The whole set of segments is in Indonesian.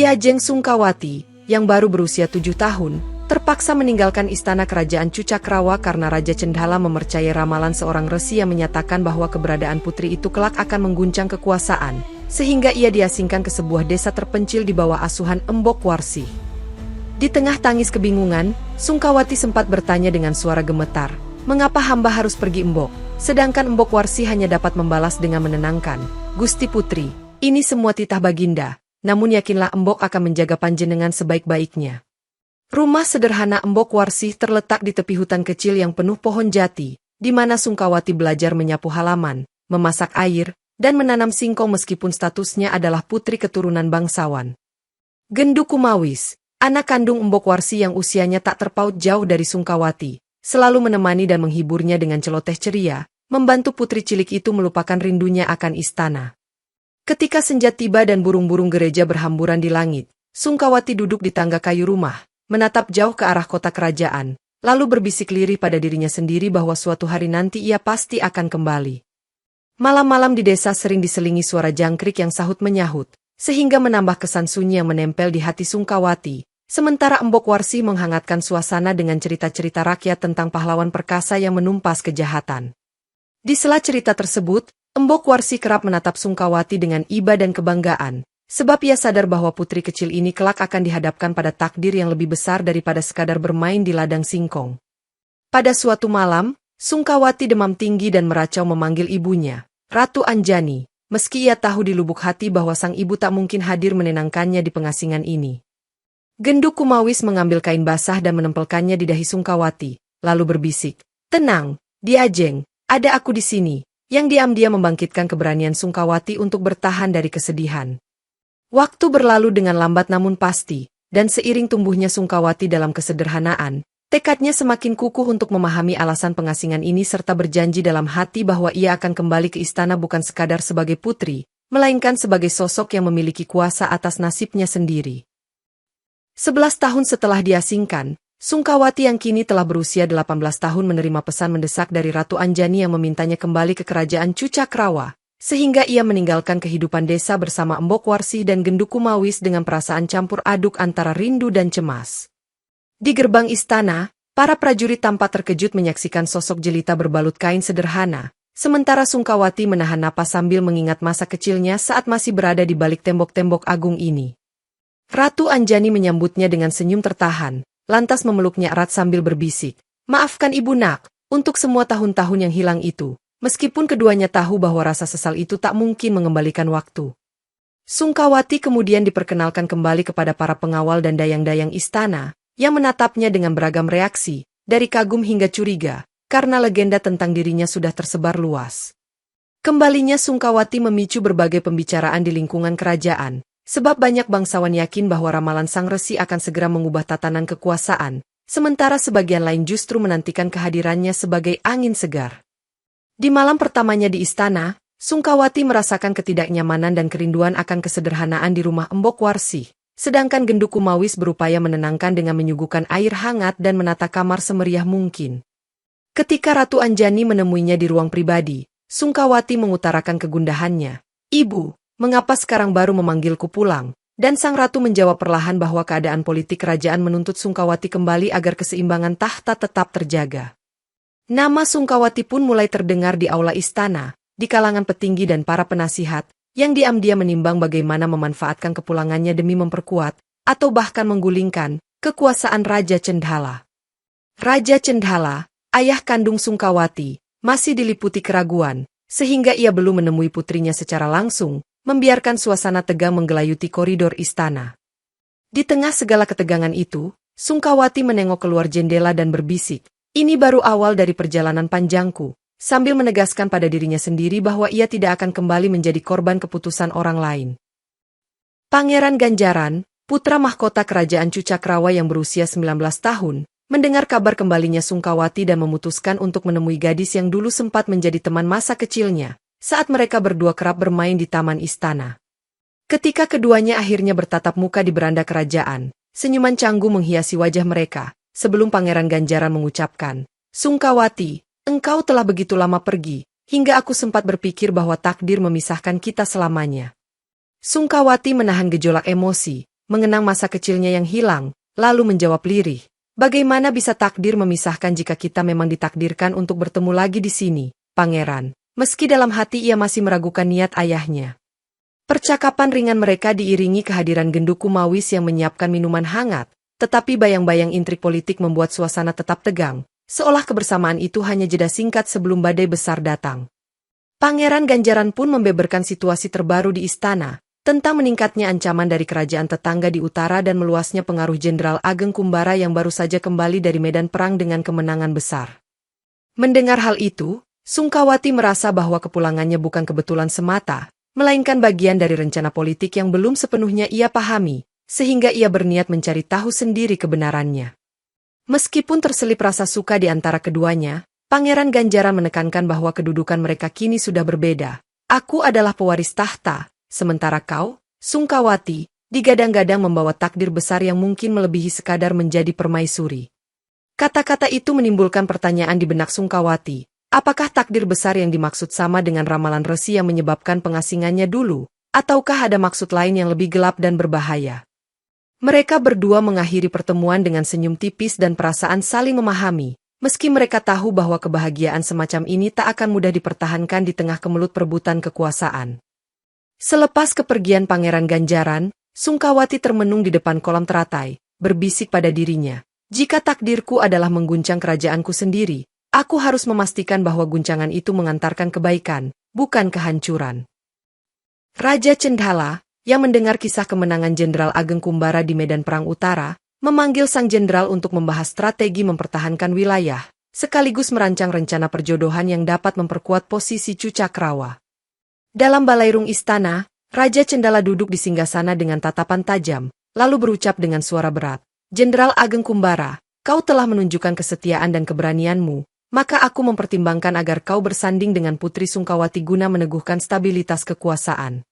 Diajeng Sungkawati, yang baru berusia 7 tahun, terpaksa meninggalkan istana kerajaan Cucakrawa karena Raja Cendhala mempercayai ramalan seorang resi yang menyatakan bahwa keberadaan putri itu kelak akan mengguncang kekuasaan, sehingga ia diasingkan ke sebuah desa terpencil di bawah asuhan Embok Warsi. Di tengah tangis kebingungan, Sungkawati sempat bertanya dengan suara gemetar, "Mengapa hamba harus pergi Embok?" Sedangkan Embok Warsi hanya dapat membalas dengan menenangkan, "Gusti Putri, ini semua titah Baginda, namun yakinlah Embok akan menjaga panjenengan sebaik-baiknya." Rumah sederhana Embok Warsi terletak di tepi hutan kecil yang penuh pohon jati, di mana Sungkawati belajar menyapu halaman, memasak air, dan menanam singkong meskipun statusnya adalah putri keturunan bangsawan. Gendu Kumawis, anak kandung Embok Warsi yang usianya tak terpaut jauh dari Sungkawati, selalu menemani dan menghiburnya dengan celoteh ceria, membantu putri cilik itu melupakan rindunya akan istana. Ketika senja tiba dan burung-burung gereja berhamburan di langit, Sungkawati duduk di tangga kayu rumah, menatap jauh ke arah kota kerajaan, lalu berbisik lirih pada dirinya sendiri bahwa suatu hari nanti ia pasti akan kembali. Malam-malam di desa sering diselingi suara jangkrik yang sahut menyahut, sehingga menambah kesan sunyi yang menempel di hati Sungkawati, sementara Embok Warsi menghangatkan suasana dengan cerita-cerita rakyat tentang pahlawan perkasa yang menumpas kejahatan. Di sela cerita tersebut, Embok Warsi kerap menatap Sungkawati dengan iba dan kebanggaan, sebab ia sadar bahwa putri kecil ini kelak akan dihadapkan pada takdir yang lebih besar daripada sekadar bermain di ladang singkong. Pada suatu malam, Sungkawati demam tinggi dan meracau memanggil ibunya, Ratu Anjani, meski ia tahu di lubuk hati bahwa sang ibu tak mungkin hadir menenangkannya di pengasingan ini. Gendu Kumawis mengambil kain basah dan menempelkannya di dahi Sungkawati, lalu berbisik, "Tenang, Diajeng, ada aku di sini," yang diam-diam membangkitkan keberanian Sungkawati untuk bertahan dari kesedihan. Waktu berlalu dengan lambat namun pasti, dan seiring tumbuhnya Sungkawati dalam kesederhanaan, tekadnya semakin kukuh untuk memahami alasan pengasingan ini serta berjanji dalam hati bahwa ia akan kembali ke istana bukan sekadar sebagai putri, melainkan sebagai sosok yang memiliki kuasa atas nasibnya sendiri. 11 tahun setelah diasingkan, Sungkawati yang kini telah berusia 18 tahun menerima pesan mendesak dari Ratu Anjani yang memintanya kembali ke kerajaan Cucakrawa, sehingga ia meninggalkan kehidupan desa bersama Embok Warsi dan Gendu Kumawis dengan perasaan campur aduk antara rindu dan cemas. Di gerbang istana, para prajurit tampak terkejut menyaksikan sosok jelita berbalut kain sederhana, sementara Sungkawati menahan napas sambil mengingat masa kecilnya saat masih berada di balik tembok-tembok agung ini. Ratu Anjani menyambutnya dengan senyum tertahan, lantas memeluknya erat sambil berbisik, "Maafkan ibu nak, untuk semua tahun-tahun yang hilang itu." Meskipun keduanya tahu bahwa rasa sesal itu tak mungkin mengembalikan waktu. Sungkawati kemudian diperkenalkan kembali kepada para pengawal dan dayang-dayang istana, yang menatapnya dengan beragam reaksi, dari kagum hingga curiga, karena legenda tentang dirinya sudah tersebar luas. Kembalinya Sungkawati memicu berbagai pembicaraan di lingkungan kerajaan, sebab banyak bangsawan yakin bahwa ramalan sang resi akan segera mengubah tatanan kekuasaan, sementara sebagian lain justru menantikan kehadirannya sebagai angin segar. Di malam pertamanya di istana, Sungkawati merasakan ketidaknyamanan dan kerinduan akan kesederhanaan di rumah Embok Warsi, sedangkan Gendu Kumawis berupaya menenangkan dengan menyuguhkan air hangat dan menata kamar semeriah mungkin. Ketika Ratu Anjani menemuinya di ruang pribadi, Sungkawati mengutarakan kegundahannya, "Ibu, mengapa sekarang baru memanggilku pulang?" Dan sang ratu menjawab perlahan bahwa keadaan politik kerajaan menuntut Sungkawati kembali agar keseimbangan tahta tetap terjaga. Nama Sungkawati pun mulai terdengar di aula istana, di kalangan petinggi dan para penasihat, yang diam-diam menimbang bagaimana memanfaatkan kepulangannya demi memperkuat, atau bahkan menggulingkan, kekuasaan Raja Cendhala. Raja Cendhala, ayah kandung Sungkawati, masih diliputi keraguan, sehingga ia belum menemui putrinya secara langsung, membiarkan suasana tegang menggelayuti koridor istana. Di tengah segala ketegangan itu, Sungkawati menengok keluar jendela dan berbisik, "Ini baru awal dari perjalanan panjangku," sambil menegaskan pada dirinya sendiri bahwa ia tidak akan kembali menjadi korban keputusan orang lain. Pangeran Ganjaran, putra mahkota kerajaan Cucakrawa yang berusia 19 tahun, mendengar kabar kembalinya Sungkawati dan memutuskan untuk menemui gadis yang dulu sempat menjadi teman masa kecilnya, saat mereka berdua kerap bermain di taman istana. Ketika keduanya akhirnya bertatap muka di beranda kerajaan, senyuman canggung menghiasi wajah mereka. Sebelum Pangeran Ganjaran mengucapkan, "Sungkawati, engkau telah begitu lama pergi, hingga aku sempat berpikir bahwa takdir memisahkan kita selamanya." Sungkawati menahan gejolak emosi, mengenang masa kecilnya yang hilang, lalu menjawab lirih. Bagaimana bisa takdir memisahkan jika kita memang ditakdirkan untuk bertemu lagi di sini, Pangeran? Meski dalam hati ia masih meragukan niat ayahnya. Percakapan ringan mereka diiringi kehadiran Genduku Mawis yang menyiapkan minuman hangat, tetapi bayang-bayang intrik politik membuat suasana tetap tegang, seolah kebersamaan itu hanya jeda singkat sebelum badai besar datang. Pangeran Ganjaran pun membeberkan situasi terbaru di istana, tentang meningkatnya ancaman dari kerajaan tetangga di utara dan meluasnya pengaruh Jenderal Ageng Kumbara yang baru saja kembali dari medan perang dengan kemenangan besar. Mendengar hal itu, Sungkawati merasa bahwa kepulangannya bukan kebetulan semata, melainkan bagian dari rencana politik yang belum sepenuhnya ia pahami, sehingga ia berniat mencari tahu sendiri kebenarannya. Meskipun terselip rasa suka di antara keduanya, Pangeran Ganjaran menekankan bahwa kedudukan mereka kini sudah berbeda. Aku adalah pewaris tahta, sementara kau, Sungkawati, digadang-gadang membawa takdir besar yang mungkin melebihi sekadar menjadi permaisuri. Kata-kata itu menimbulkan pertanyaan di benak Sungkawati. Apakah takdir besar yang dimaksud sama dengan ramalan resi yang menyebabkan pengasingannya dulu, ataukah ada maksud lain yang lebih gelap dan berbahaya? Mereka berdua mengakhiri pertemuan dengan senyum tipis dan perasaan saling memahami, meski mereka tahu bahwa kebahagiaan semacam ini tak akan mudah dipertahankan di tengah kemelut perebutan kekuasaan. Selepas kepergian Pangeran Ganjaran, Sungkawati termenung di depan kolam teratai, berbisik pada dirinya, jika takdirku adalah mengguncang kerajaanku sendiri, aku harus memastikan bahwa guncangan itu mengantarkan kebaikan, bukan kehancuran. Raja Cendhala, yang mendengar kisah kemenangan Jenderal Ageng Kumbara di medan perang utara, memanggil sang jenderal untuk membahas strategi mempertahankan wilayah, sekaligus merancang rencana perjodohan yang dapat memperkuat posisi Cucakrawa. Dalam balairung istana, Raja Cendhala duduk di singgasana dengan tatapan tajam, lalu berucap dengan suara berat, "Jenderal Ageng Kumbara, kau telah menunjukkan kesetiaan dan keberanianmu, maka aku mempertimbangkan agar kau bersanding dengan Putri Sungkawati guna meneguhkan stabilitas kekuasaan."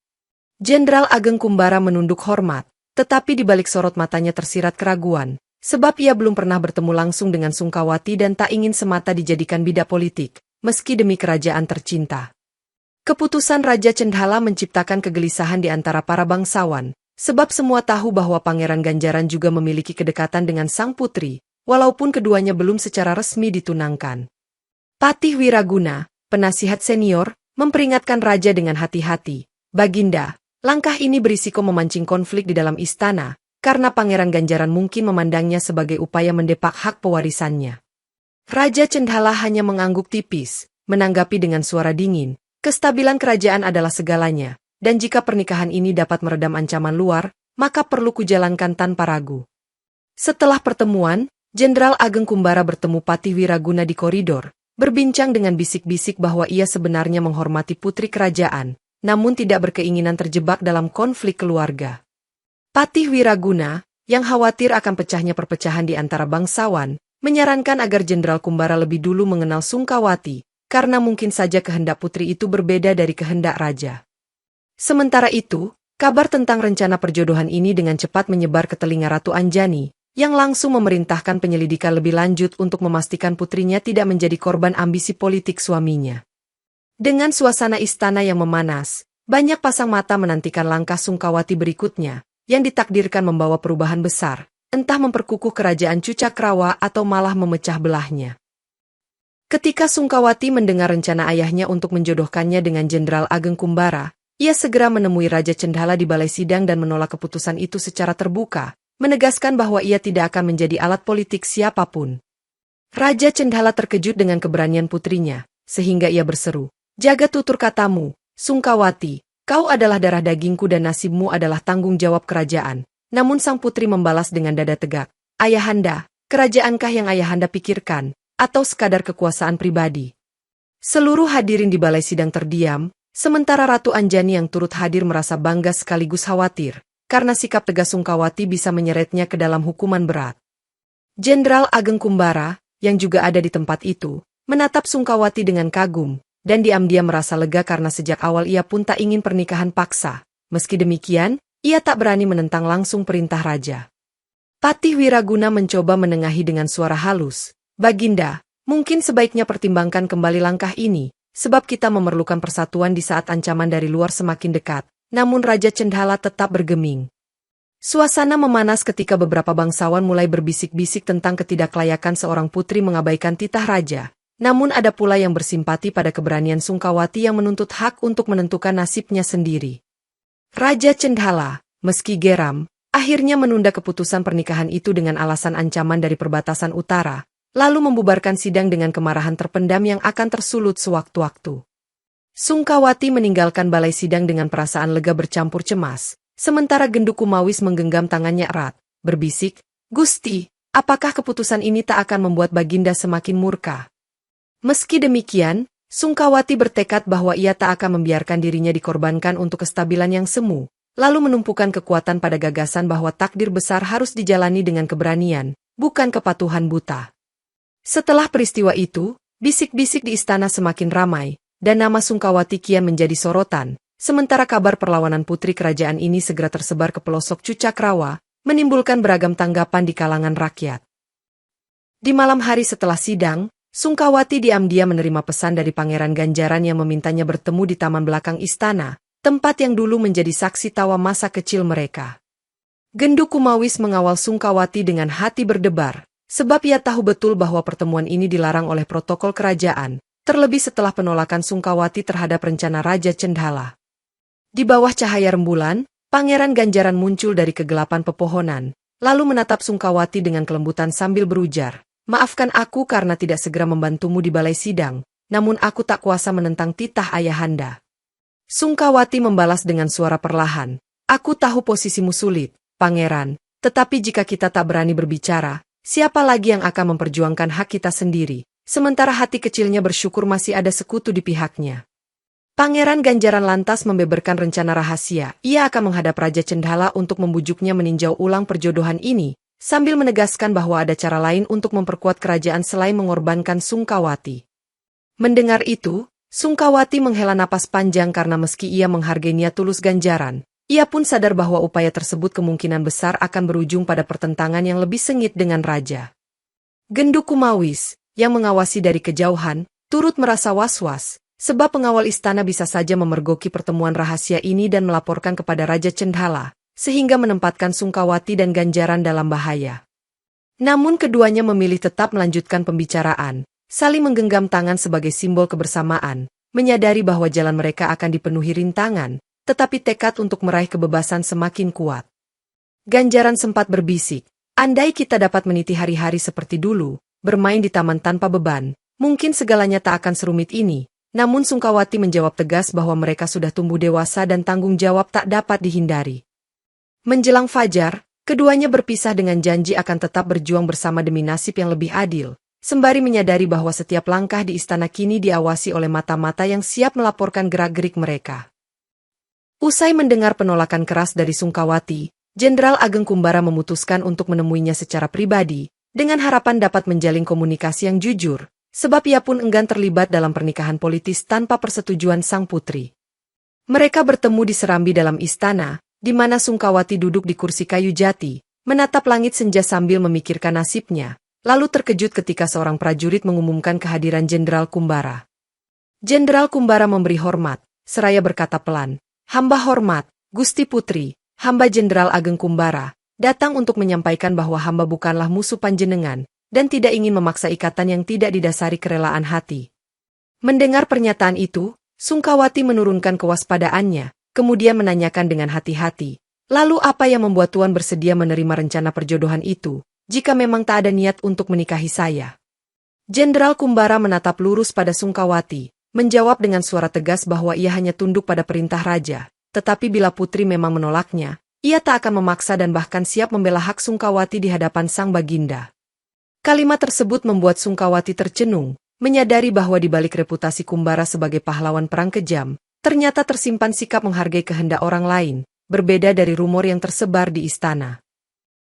Jenderal Ageng Kumbara menunduk hormat, tetapi di balik sorot matanya tersirat keraguan, sebab ia belum pernah bertemu langsung dengan Sungkawati dan tak ingin semata dijadikan bidak politik, meski demi kerajaan tercinta. Keputusan Raja Cendhala menciptakan kegelisahan di antara para bangsawan, sebab semua tahu bahwa Pangeran Ganjaran juga memiliki kedekatan dengan sang putri, walaupun keduanya belum secara resmi ditunangkan. Patih Wiraguna, penasihat senior, memperingatkan Raja dengan hati-hati, "Baginda, langkah ini berisiko memancing konflik di dalam istana, karena Pangeran Ganjaran mungkin memandangnya sebagai upaya mendepak hak pewarisannya." Raja Cendhala hanya mengangguk tipis, menanggapi dengan suara dingin, "Kestabilan kerajaan adalah segalanya, dan jika pernikahan ini dapat meredam ancaman luar, maka perlu kujalankan tanpa ragu." Setelah pertemuan, Jenderal Ageng Kumbara bertemu Patih Wiraguna di koridor, berbincang dengan bisik-bisik bahwa ia sebenarnya menghormati putri kerajaan, namun tidak berkeinginan terjebak dalam konflik keluarga. Patih Wiraguna, yang khawatir akan pecahnya perpecahan di antara bangsawan, menyarankan agar Jenderal Kumbara lebih dulu mengenal Sungkawati, karena mungkin saja kehendak putri itu berbeda dari kehendak raja. Sementara itu, kabar tentang rencana perjodohan ini dengan cepat menyebar ke telinga Ratu Anjani, yang langsung memerintahkan penyelidikan lebih lanjut untuk memastikan putrinya tidak menjadi korban ambisi politik suaminya. Dengan suasana istana yang memanas, banyak pasang mata menantikan langkah Sungkawati berikutnya, yang ditakdirkan membawa perubahan besar, entah memperkukuh kerajaan Cucakrawa atau malah memecah belahnya. Ketika Sungkawati mendengar rencana ayahnya untuk menjodohkannya dengan Jenderal Ageng Kumbara, ia segera menemui Raja Cendhala di balai sidang dan menolak keputusan itu secara terbuka, menegaskan bahwa ia tidak akan menjadi alat politik siapapun. Raja Cendhala terkejut dengan keberanian putrinya, sehingga ia berseru, "Jaga tutur katamu, Sungkawati, kau adalah darah dagingku dan nasibmu adalah tanggung jawab kerajaan." Namun sang putri membalas dengan dada tegak, "Ayahanda, kerajaankah yang ayahanda pikirkan, atau sekadar kekuasaan pribadi?" Seluruh hadirin di balai sidang terdiam, sementara Ratu Anjani yang turut hadir merasa bangga sekaligus khawatir, karena sikap tegas Sungkawati bisa menyeretnya ke dalam hukuman berat. Jenderal Ageng Kumbara, yang juga ada di tempat itu, menatap Sungkawati dengan kagum, dan diam-diam merasa lega karena sejak awal ia pun tak ingin pernikahan paksa. Meski demikian, ia tak berani menentang langsung perintah raja. Patih Wiraguna mencoba menengahi dengan suara halus, "Baginda, mungkin sebaiknya pertimbangkan kembali langkah ini, sebab kita memerlukan persatuan di saat ancaman dari luar semakin dekat." Namun Raja Cendhala tetap bergeming. Suasana memanas ketika beberapa bangsawan mulai berbisik-bisik tentang ketidaklayakan seorang putri mengabaikan titah raja. Namun ada pula yang bersimpati pada keberanian Sungkawati yang menuntut hak untuk menentukan nasibnya sendiri. Raja Cendhala, meski geram, akhirnya menunda keputusan pernikahan itu dengan alasan ancaman dari perbatasan utara, lalu membubarkan sidang dengan kemarahan terpendam yang akan tersulut sewaktu-waktu. Sungkawati meninggalkan balai sidang dengan perasaan lega bercampur cemas. Sementara Genduk Kumawis menggenggam tangannya erat, berbisik, "Gusti, apakah keputusan ini tak akan membuat Baginda semakin murka?" Meski demikian, Sungkawati bertekad bahwa ia tak akan membiarkan dirinya dikorbankan untuk kestabilan yang semu, lalu menumpukan kekuatan pada gagasan bahwa takdir besar harus dijalani dengan keberanian, bukan kepatuhan buta. Setelah peristiwa itu, bisik-bisik di istana semakin ramai, dan nama Sungkawati kian menjadi sorotan. Sementara kabar perlawanan putri kerajaan ini segera tersebar ke pelosok Cucakrawa, menimbulkan beragam tanggapan di kalangan rakyat. Di malam hari setelah sidang, Sungkawati diam-diam menerima pesan dari Pangeran Ganjaran yang memintanya bertemu di taman belakang istana, tempat yang dulu menjadi saksi tawa masa kecil mereka. Genduk Kumawis mengawal Sungkawati dengan hati berdebar, sebab ia tahu betul bahwa pertemuan ini dilarang oleh protokol kerajaan, terlebih setelah penolakan Sungkawati terhadap rencana Raja Cendhala. Di bawah cahaya rembulan, Pangeran Ganjaran muncul dari kegelapan pepohonan, lalu menatap Sungkawati dengan kelembutan sambil berujar, "Maafkan aku karena tidak segera membantumu di balai sidang, namun aku tak kuasa menentang titah ayahanda." Sungkawati membalas dengan suara perlahan, "Aku tahu posisimu sulit, Pangeran, tetapi jika kita tak berani berbicara, siapa lagi yang akan memperjuangkan hak kita sendiri, sementara hati kecilnya bersyukur masih ada sekutu di pihaknya." Pangeran Ganjaran lantas membeberkan rencana rahasia. Ia akan menghadap Raja Cendhala untuk membujuknya meninjau ulang perjodohan ini, sambil menegaskan bahwa ada cara lain untuk memperkuat kerajaan selain mengorbankan Sungkawati. Mendengar itu, Sungkawati menghela napas panjang karena meski ia menghargai niat tulus Ganjaran, ia pun sadar bahwa upaya tersebut kemungkinan besar akan berujung pada pertentangan yang lebih sengit dengan Raja. Genduk Kumawis, yang mengawasi dari kejauhan, turut merasa was-was. Sebab pengawal istana bisa saja memergoki pertemuan rahasia ini dan melaporkan kepada Raja Cendhala, sehingga menempatkan Sungkawati dan Ganjaran dalam bahaya. Namun keduanya memilih tetap melanjutkan pembicaraan, saling menggenggam tangan sebagai simbol kebersamaan, menyadari bahwa jalan mereka akan dipenuhi rintangan, tetapi tekad untuk meraih kebebasan semakin kuat. Ganjaran sempat berbisik, "Andai kita dapat meniti hari-hari seperti dulu, bermain di taman tanpa beban, mungkin segalanya tak akan serumit ini." Namun Sungkawati menjawab tegas bahwa mereka sudah tumbuh dewasa dan tanggung jawab tak dapat dihindari. Menjelang fajar, keduanya berpisah dengan janji akan tetap berjuang bersama demi nasib yang lebih adil, sembari menyadari bahwa setiap langkah di istana kini diawasi oleh mata-mata yang siap melaporkan gerak-gerik mereka. Usai mendengar penolakan keras dari Sungkawati, Jenderal Ageng Kumbara memutuskan untuk menemuinya secara pribadi, dengan harapan dapat menjalin komunikasi yang jujur. Sebab ia pun enggan terlibat dalam pernikahan politis tanpa persetujuan sang putri. Mereka bertemu di serambi dalam istana, di mana Sungkawati duduk di kursi kayu jati, menatap langit senja sambil memikirkan nasibnya, lalu terkejut ketika seorang prajurit mengumumkan kehadiran Jenderal Kumbara. Jenderal Kumbara memberi hormat, seraya berkata pelan, "Hamba hormat, Gusti Putri, hamba Jenderal Ageng Kumbara, datang untuk menyampaikan bahwa hamba bukanlah musuh panjenengan, dan tidak ingin memaksa ikatan yang tidak didasari kerelaan hati." Mendengar pernyataan itu, Sungkawati menurunkan kewaspadaannya, kemudian menanyakan dengan hati-hati, "Lalu apa yang membuat Tuan bersedia menerima rencana perjodohan itu, jika memang tak ada niat untuk menikahi saya?" Jenderal Kumbara menatap lurus pada Sungkawati, menjawab dengan suara tegas bahwa ia hanya tunduk pada perintah raja, tetapi bila putri memang menolaknya, ia tak akan memaksa dan bahkan siap membela hak Sungkawati di hadapan sang baginda. Kalimat tersebut membuat Sungkawati tercenung, menyadari bahwa di balik reputasi Kumbara sebagai pahlawan perang kejam, ternyata tersimpan sikap menghargai kehendak orang lain, berbeda dari rumor yang tersebar di istana.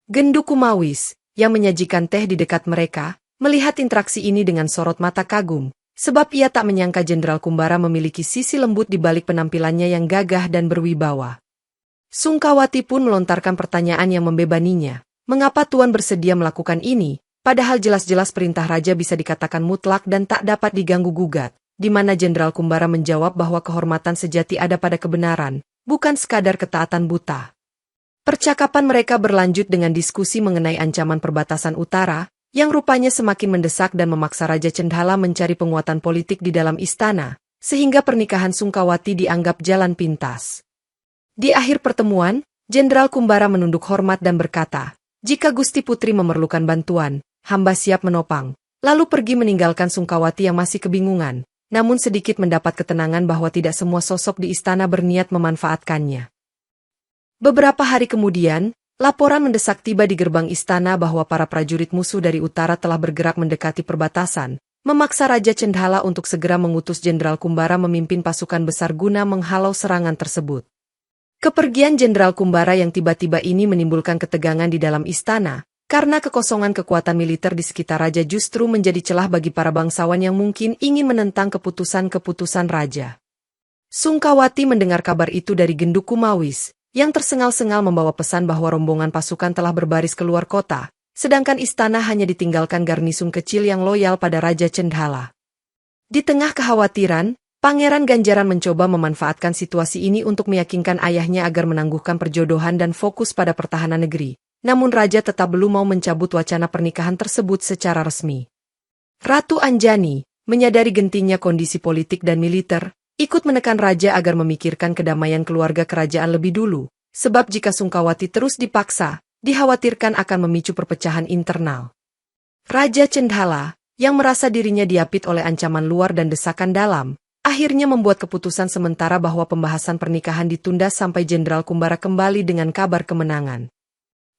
Genduk Kumawis, yang menyajikan teh di dekat mereka, melihat interaksi ini dengan sorot mata kagum, sebab ia tak menyangka Jenderal Kumbara memiliki sisi lembut di balik penampilannya yang gagah dan berwibawa. Sungkawati pun melontarkan pertanyaan yang membebaninya, "Mengapa Tuan bersedia melakukan ini? Padahal jelas-jelas perintah raja bisa dikatakan mutlak dan tak dapat diganggu-gugat," di mana Jenderal Kumbara menjawab bahwa kehormatan sejati ada pada kebenaran, bukan sekadar ketaatan buta. Percakapan mereka berlanjut dengan diskusi mengenai ancaman perbatasan utara, yang rupanya semakin mendesak dan memaksa Raja Cendhala mencari penguatan politik di dalam istana, sehingga pernikahan Sungkawati dianggap jalan pintas. Di akhir pertemuan, Jenderal Kumbara menunduk hormat dan berkata, "Jika Gusti Putri memerlukan bantuan, hamba siap menopang." Lalu pergi meninggalkan Sungkawati yang masih kebingungan, namun sedikit mendapat ketenangan bahwa tidak semua sosok di istana berniat memanfaatkannya. Beberapa hari kemudian, laporan mendesak tiba di gerbang istana bahwa para prajurit musuh dari utara telah bergerak mendekati perbatasan, memaksa Raja Cendhala untuk segera mengutus Jenderal Kumbara memimpin pasukan besar guna menghalau serangan tersebut. Kepergian Jenderal Kumbara yang tiba-tiba ini menimbulkan ketegangan di dalam istana, karena kekosongan kekuatan militer di sekitar raja justru menjadi celah bagi para bangsawan yang mungkin ingin menentang keputusan-keputusan raja. Sungkawati mendengar kabar itu dari Genduk Kumawis, yang tersengal-sengal membawa pesan bahwa rombongan pasukan telah berbaris keluar kota, sedangkan istana hanya ditinggalkan garnisun kecil yang loyal pada Raja Cendhala. Di tengah kekhawatiran, Pangeran Ganjaran mencoba memanfaatkan situasi ini untuk meyakinkan ayahnya agar menangguhkan perjodohan dan fokus pada pertahanan negeri, namun Raja tetap belum mau mencabut wacana pernikahan tersebut secara resmi. Ratu Anjani, menyadari gentingnya kondisi politik dan militer, ikut menekan Raja agar memikirkan kedamaian keluarga kerajaan lebih dulu, sebab jika Sungkawati terus dipaksa, dikhawatirkan akan memicu perpecahan internal. Raja Cendhala, yang merasa dirinya diapit oleh ancaman luar dan desakan dalam, akhirnya membuat keputusan sementara bahwa pembahasan pernikahan ditunda sampai Jenderal Kumbara kembali dengan kabar kemenangan.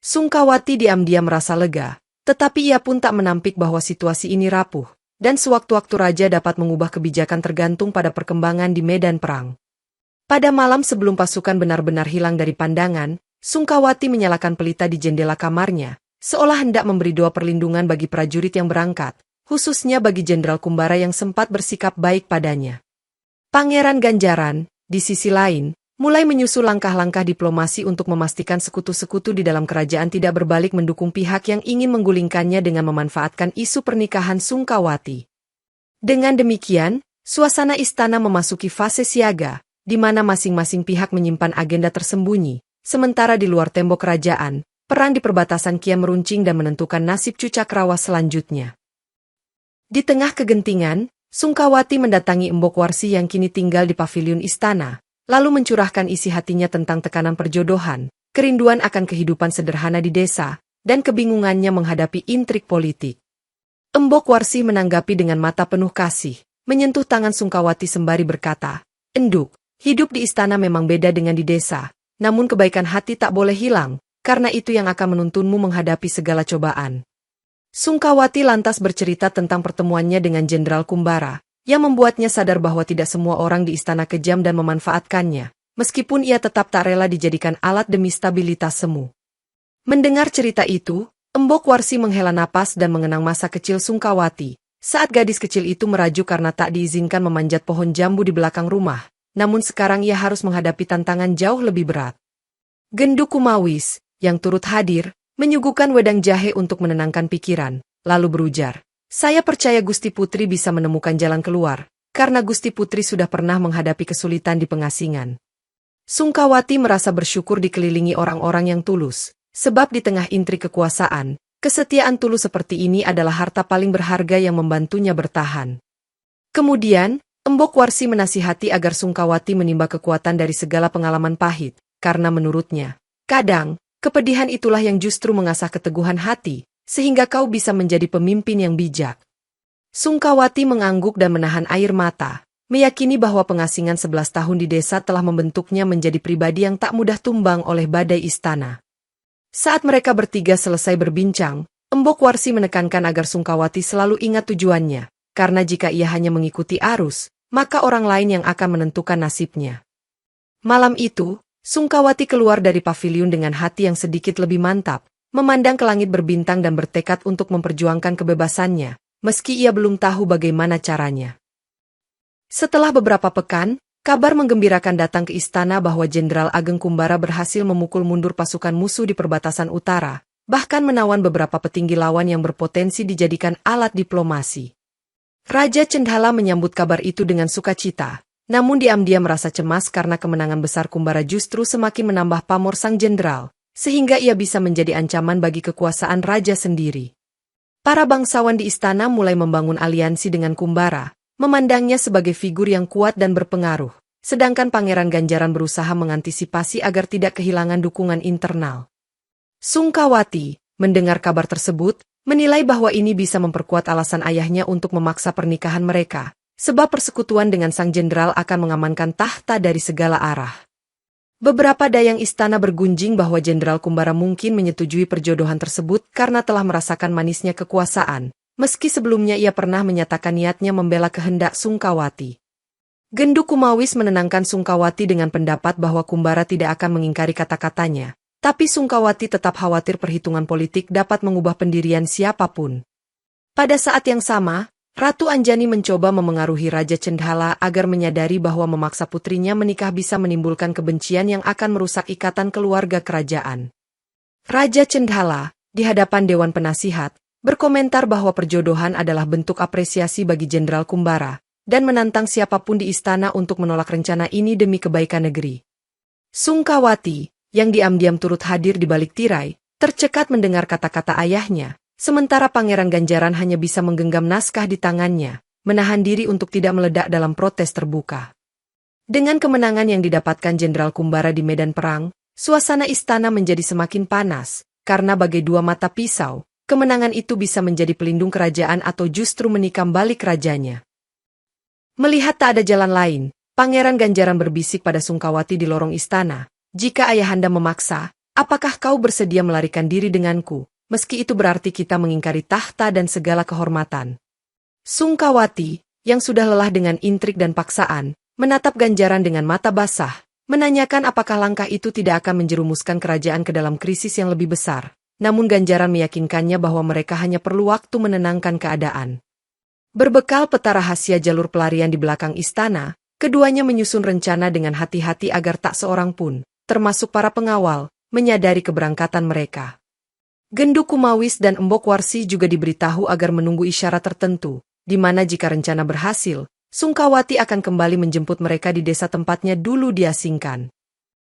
Sungkawati diam-diam merasa lega, tetapi ia pun tak menampik bahwa situasi ini rapuh, dan sewaktu-waktu Raja dapat mengubah kebijakan tergantung pada perkembangan di medan perang. Pada malam sebelum pasukan benar-benar hilang dari pandangan, Sungkawati menyalakan pelita di jendela kamarnya, seolah hendak memberi doa perlindungan bagi prajurit yang berangkat, khususnya bagi Jenderal Kumbara yang sempat bersikap baik padanya. Pangeran Ganjaran, di sisi lain, mulai menyusul langkah-langkah diplomasi untuk memastikan sekutu-sekutu di dalam kerajaan tidak berbalik mendukung pihak yang ingin menggulingkannya dengan memanfaatkan isu pernikahan Sungkawati. Dengan demikian, suasana istana memasuki fase siaga, di mana masing-masing pihak menyimpan agenda tersembunyi, sementara di luar tembok kerajaan, perang di perbatasan kian meruncing dan menentukan nasib Cucakrawa selanjutnya. Di tengah kegentingan, Sungkawati mendatangi Embok Warsi yang kini tinggal di paviliun istana, lalu mencurahkan isi hatinya tentang tekanan perjodohan, kerinduan akan kehidupan sederhana di desa, dan kebingungannya menghadapi intrik politik. Embok Warsi menanggapi dengan mata penuh kasih, menyentuh tangan Sungkawati sembari berkata, "Enduk, hidup di istana memang beda dengan di desa, namun kebaikan hati tak boleh hilang, karena itu yang akan menuntunmu menghadapi segala cobaan." Sungkawati lantas bercerita tentang pertemuannya dengan Jenderal Kumbara, yang membuatnya sadar bahwa tidak semua orang di istana kejam dan memanfaatkannya, meskipun ia tetap tak rela dijadikan alat demi stabilitas semu. Mendengar cerita itu, Embok Warsi menghela napas dan mengenang masa kecil Sungkawati, saat gadis kecil itu merajuk karena tak diizinkan memanjat pohon jambu di belakang rumah, namun sekarang ia harus menghadapi tantangan jauh lebih berat. Genduk Kumawis, yang turut hadir, menyuguhkan wedang jahe untuk menenangkan pikiran, lalu berujar, "Saya percaya Gusti Putri bisa menemukan jalan keluar, karena Gusti Putri sudah pernah menghadapi kesulitan di pengasingan." Sungkawati merasa bersyukur dikelilingi orang-orang yang tulus, sebab di tengah intrik kekuasaan, kesetiaan tulus seperti ini adalah harta paling berharga yang membantunya bertahan. Kemudian, Embok Warsi menasihati agar Sungkawati menimba kekuatan dari segala pengalaman pahit, karena menurutnya, kadang, kepedihan itulah yang justru mengasah keteguhan hati, sehingga kau bisa menjadi pemimpin yang bijak. Sungkawati mengangguk dan menahan air mata, meyakini bahwa pengasingan 11 tahun di desa telah membentuknya menjadi pribadi yang tak mudah tumbang oleh badai istana. Saat mereka bertiga selesai berbincang, Embok Warsi menekankan agar Sungkawati selalu ingat tujuannya, karena jika ia hanya mengikuti arus, maka orang lain yang akan menentukan nasibnya. Malam itu, Sungkawati keluar dari paviliun dengan hati yang sedikit lebih mantap, memandang ke langit berbintang dan bertekad untuk memperjuangkan kebebasannya, meski ia belum tahu bagaimana caranya. Setelah beberapa pekan, kabar menggembirakan datang ke istana bahwa Jenderal Ageng Kumbara berhasil memukul mundur pasukan musuh di perbatasan utara, bahkan menawan beberapa petinggi lawan yang berpotensi dijadikan alat diplomasi. Raja Cendhala menyambut kabar itu dengan sukacita. Namun diam-diam merasa cemas karena kemenangan besar Kumbara justru semakin menambah pamor sang jenderal, sehingga ia bisa menjadi ancaman bagi kekuasaan raja sendiri. Para bangsawan di istana mulai membangun aliansi dengan Kumbara, memandangnya sebagai figur yang kuat dan berpengaruh, sedangkan Pangeran Ganjaran berusaha mengantisipasi agar tidak kehilangan dukungan internal. Sungkawati, mendengar kabar tersebut, menilai bahwa ini bisa memperkuat alasan ayahnya untuk memaksa pernikahan mereka, sebab persekutuan dengan sang jenderal akan mengamankan tahta dari segala arah. Beberapa dayang istana bergunjing bahwa Jenderal Kumbara mungkin menyetujui perjodohan tersebut karena telah merasakan manisnya kekuasaan, meski sebelumnya ia pernah menyatakan niatnya membela kehendak Sungkawati. Gendu Kumawis menenangkan Sungkawati dengan pendapat bahwa Kumbara tidak akan mengingkari kata-katanya, tapi Sungkawati tetap khawatir perhitungan politik dapat mengubah pendirian siapapun. Pada saat yang sama, Ratu Anjani mencoba memengaruhi Raja Cendhala agar menyadari bahwa memaksa putrinya menikah bisa menimbulkan kebencian yang akan merusak ikatan keluarga kerajaan. Raja Cendhala, di hadapan Dewan Penasihat, berkomentar bahwa perjodohan adalah bentuk apresiasi bagi Jenderal Kumbara, dan menantang siapapun di istana untuk menolak rencana ini demi kebaikan negeri. Sungkawati, yang diam-diam turut hadir di balik tirai, tercekat mendengar kata-kata ayahnya. Sementara Pangeran Ganjaran hanya bisa menggenggam naskah di tangannya, menahan diri untuk tidak meledak dalam protes terbuka. Dengan kemenangan yang didapatkan Jenderal Kumbara di medan perang, suasana istana menjadi semakin panas, karena bagai dua mata pisau, kemenangan itu bisa menjadi pelindung kerajaan atau justru menikam balik rajanya. Melihat tak ada jalan lain, Pangeran Ganjaran berbisik pada Sungkawati di lorong istana, "Jika ayahanda memaksa, apakah kau bersedia melarikan diri denganku? Meski itu berarti kita mengingkari tahta dan segala kehormatan." Sungkawati, yang sudah lelah dengan intrik dan paksaan, menatap Ganjaran dengan mata basah, menanyakan apakah langkah itu tidak akan menjerumuskan kerajaan ke dalam krisis yang lebih besar. Namun Ganjaran meyakinkannya bahwa mereka hanya perlu waktu menenangkan keadaan. Berbekal peta rahasia jalur pelarian di belakang istana, keduanya menyusun rencana dengan hati-hati agar tak seorang pun, termasuk para pengawal, menyadari keberangkatan mereka. Gendu Kumawis dan Embok Warsi juga diberitahu agar menunggu isyarat tertentu, di mana jika rencana berhasil, Sungkawati akan kembali menjemput mereka di desa tempatnya dulu diasingkan.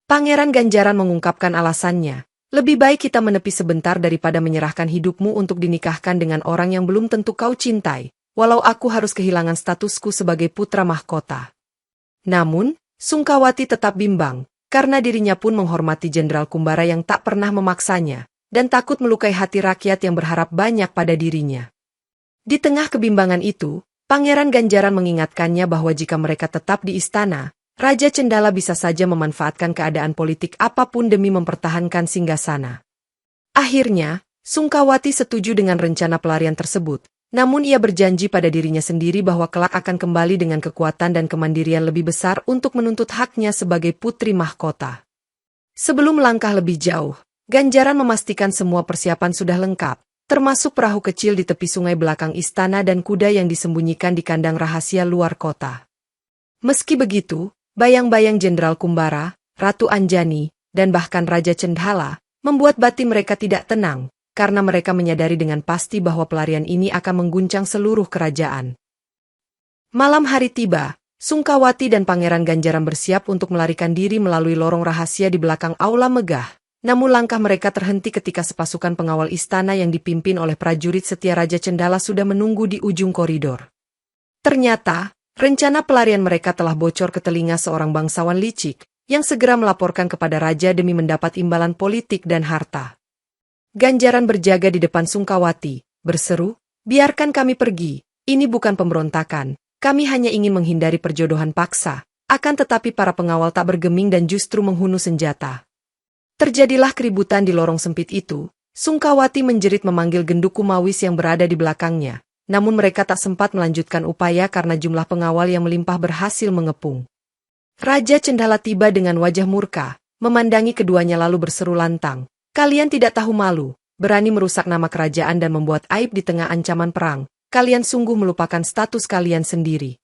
Pangeran Ganjaran mengungkapkan alasannya, "Lebih baik kita menepi sebentar daripada menyerahkan hidupmu untuk dinikahkan dengan orang yang belum tentu kau cintai, walau aku harus kehilangan statusku sebagai putra mahkota." Namun, Sungkawati tetap bimbang, karena dirinya pun menghormati Jenderal Kumbara yang tak pernah memaksanya, dan takut melukai hati rakyat yang berharap banyak pada dirinya. Di tengah kebimbangan itu, Pangeran Ganjaran mengingatkannya bahwa jika mereka tetap di istana, Raja Cendhala bisa saja memanfaatkan keadaan politik apapun demi mempertahankan singgasana. Akhirnya, Sungkawati setuju dengan rencana pelarian tersebut, namun ia berjanji pada dirinya sendiri bahwa kelak akan kembali dengan kekuatan dan kemandirian lebih besar untuk menuntut haknya sebagai putri mahkota. Sebelum melangkah lebih jauh, Ganjaran memastikan semua persiapan sudah lengkap, termasuk perahu kecil di tepi sungai belakang istana dan kuda yang disembunyikan di kandang rahasia luar kota. Meski begitu, bayang-bayang Jenderal Kumbara, Ratu Anjani, dan bahkan Raja Cendhala, membuat batin mereka tidak tenang, karena mereka menyadari dengan pasti bahwa pelarian ini akan mengguncang seluruh kerajaan. Malam hari tiba, Sungkawati dan Pangeran Ganjaran bersiap untuk melarikan diri melalui lorong rahasia di belakang aula megah. Namun langkah mereka terhenti ketika sepasukan pengawal istana yang dipimpin oleh prajurit setia Raja Cendhala sudah menunggu di ujung koridor. Ternyata, rencana pelarian mereka telah bocor ke telinga seorang bangsawan licik, yang segera melaporkan kepada raja demi mendapat imbalan politik dan harta. Ganjaran berjaga di depan Sungkawati, berseru, "Biarkan kami pergi, ini bukan pemberontakan, kami hanya ingin menghindari perjodohan paksa." Akan tetapi para pengawal tak bergeming dan justru menghunus senjata. Terjadilah keributan di lorong sempit itu. Sungkawati menjerit memanggil Gendu Kumawis yang berada di belakangnya, namun mereka tak sempat melanjutkan upaya karena jumlah pengawal yang melimpah berhasil mengepung. Raja Cendhala tiba dengan wajah murka, memandangi keduanya lalu berseru lantang, "Kalian tidak tahu malu, berani merusak nama kerajaan dan membuat aib di tengah ancaman perang. Kalian sungguh melupakan status kalian sendiri."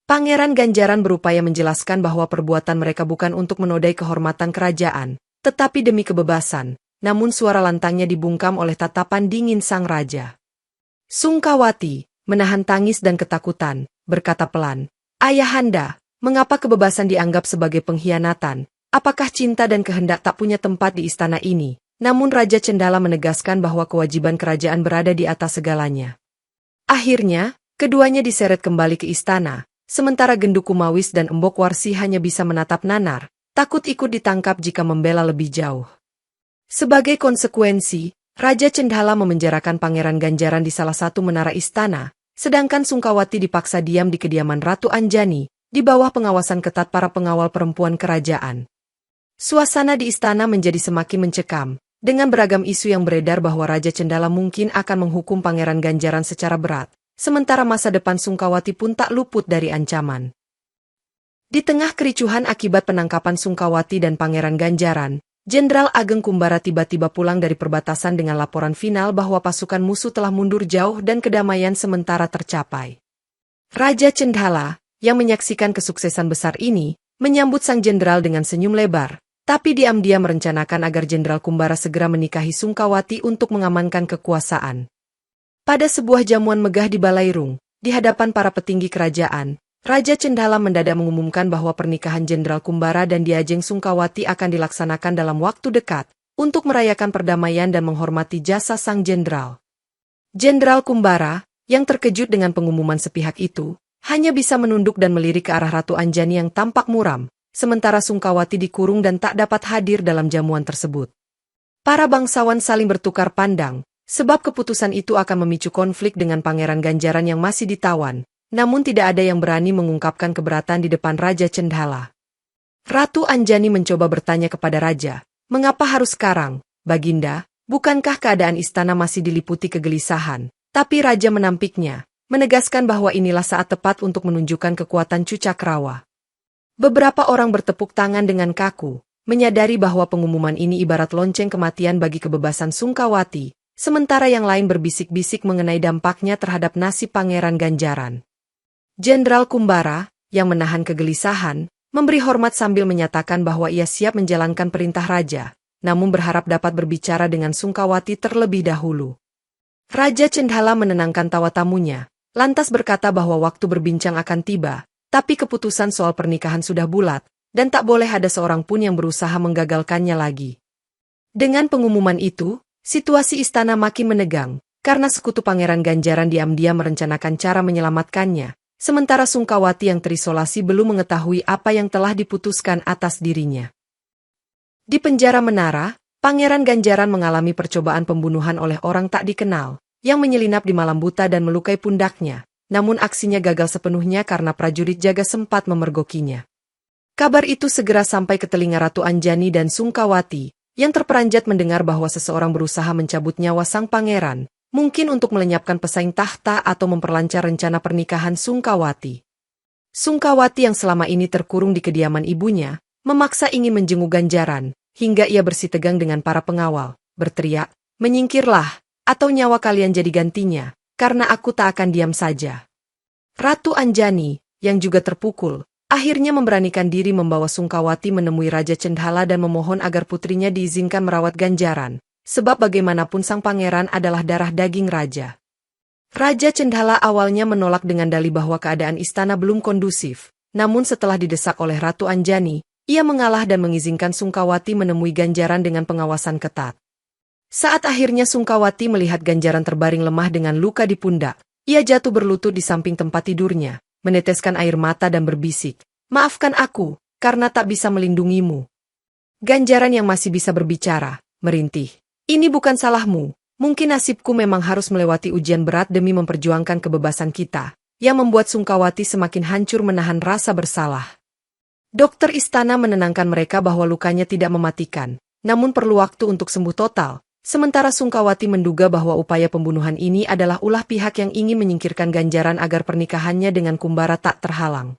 Pangeran Ganjaran berupaya menjelaskan bahwa perbuatan mereka bukan untuk menodai kehormatan kerajaan, tetapi demi kebebasan, namun suara lantangnya dibungkam oleh tatapan dingin sang raja. Sungkawati, menahan tangis dan ketakutan, berkata pelan, "Ayahanda, mengapa kebebasan dianggap sebagai pengkhianatan? apakah cinta dan kehendak tak punya tempat di istana ini? Namun Raja Cendhala menegaskan bahwa kewajiban kerajaan berada di atas segalanya. Akhirnya, keduanya diseret kembali ke istana, sementara Gendu Kumawis dan Embok Warsi hanya bisa menatap nanar, takut ikut ditangkap jika membela lebih jauh. Sebagai konsekuensi, Raja Cendhala memenjarakan Pangeran Ganjaran di salah satu menara istana, sedangkan Sungkawati dipaksa diam di kediaman Ratu Anjani, di bawah pengawasan ketat para pengawal perempuan kerajaan. Suasana di istana menjadi semakin mencekam, dengan beragam isu yang beredar bahwa Raja Cendhala mungkin akan menghukum Pangeran Ganjaran secara berat, sementara masa depan Sungkawati pun tak luput dari ancaman. Di tengah kericuhan akibat penangkapan Sungkawati dan Pangeran Ganjaran, Jenderal Ageng Kumbara tiba-tiba pulang dari perbatasan dengan laporan final bahwa pasukan musuh telah mundur jauh dan kedamaian sementara tercapai. Raja Cendhala, yang menyaksikan kesuksesan besar ini, menyambut sang jenderal dengan senyum lebar, tapi diam-diam merencanakan agar Jenderal Kumbara segera menikahi Sungkawati untuk mengamankan kekuasaan. Pada sebuah jamuan megah di Balairung, di hadapan para petinggi kerajaan, Raja Cendhala mendadak mengumumkan bahwa pernikahan Jenderal Kumbara dan Diajeng Sungkawati akan dilaksanakan dalam waktu dekat, untuk merayakan perdamaian dan menghormati jasa sang jenderal. Jenderal Kumbara, yang terkejut dengan pengumuman sepihak itu, hanya bisa menunduk dan melirik ke arah Ratu Anjani yang tampak muram, sementara Sungkawati dikurung dan tak dapat hadir dalam jamuan tersebut. Para bangsawan saling bertukar pandang, sebab keputusan itu akan memicu konflik dengan Pangeran Ganjaran yang masih ditawan, namun tidak ada yang berani mengungkapkan keberatan di depan Raja Cendhala. Ratu Anjani mencoba bertanya kepada Raja, "Mengapa harus sekarang, Baginda? Bukankah keadaan istana masih diliputi kegelisahan?" Tapi Raja menampiknya, menegaskan bahwa inilah saat tepat untuk menunjukkan kekuatan Cucakrawa. Beberapa orang bertepuk tangan dengan kaku, menyadari bahwa pengumuman ini ibarat lonceng kematian bagi kebebasan Sungkawati, sementara yang lain berbisik-bisik mengenai dampaknya terhadap nasib Pangeran Ganjaran. Jenderal Kumbara, yang menahan kegelisahan, memberi hormat sambil menyatakan bahwa ia siap menjalankan perintah raja, namun berharap dapat berbicara dengan Sungkawati terlebih dahulu. Raja Cendhala menenangkan tawa tamunya, lantas berkata bahwa waktu berbincang akan tiba, tapi keputusan soal pernikahan sudah bulat, dan tak boleh ada seorang pun yang berusaha menggagalkannya lagi. Dengan pengumuman itu, situasi istana makin menegang, karena sekutu Pangeran Ganjaran diam-diam merencanakan cara menyelamatkannya, sementara Sungkawati yang terisolasi belum mengetahui apa yang telah diputuskan atas dirinya. Di penjara menara, Pangeran Ganjaran mengalami percobaan pembunuhan oleh orang tak dikenal, yang menyelinap di malam buta dan melukai pundaknya. Namun aksinya gagal sepenuhnya karena prajurit jaga sempat memergokinya. Kabar itu segera sampai ke telinga Ratu Anjani dan Sungkawati, yang terperanjat mendengar bahwa seseorang berusaha mencabut nyawa sang pangeran, mungkin untuk melenyapkan pesaing tahta atau memperlancar rencana pernikahan Sungkawati. Sungkawati yang selama ini terkurung di kediaman ibunya, memaksa ingin menjenguk Ganjaran, hingga ia bersitegang dengan para pengawal, berteriak, "Menyingkirlah, atau nyawa kalian jadi gantinya. Karena aku tak akan diam saja." Ratu Anjani, yang juga terpukul, akhirnya memberanikan diri membawa Sungkawati menemui Raja Cendhala dan memohon agar putrinya diizinkan merawat Ganjaran, sebab bagaimanapun sang pangeran adalah darah daging raja. Raja Cendhala awalnya menolak dengan dalih bahwa keadaan istana belum kondusif, namun setelah didesak oleh Ratu Anjani, ia mengalah dan mengizinkan Sungkawati menemui Ganjaran dengan pengawasan ketat. Saat akhirnya Sungkawati melihat Ganjaran terbaring lemah dengan luka di pundak, ia jatuh berlutut di samping tempat tidurnya, meneteskan air mata dan berbisik, "Maafkan aku, karena tak bisa melindungimu." Ganjaran yang masih bisa berbicara, merintih, "Ini bukan salahmu, mungkin nasibku memang harus melewati ujian berat demi memperjuangkan kebebasan kita," yang membuat Sungkawati semakin hancur menahan rasa bersalah. Dokter istana menenangkan mereka bahwa lukanya tidak mematikan, namun perlu waktu untuk sembuh total. Sementara Sungkawati menduga bahwa upaya pembunuhan ini adalah ulah pihak yang ingin menyingkirkan Ganjaran agar pernikahannya dengan Kumbara tak terhalang.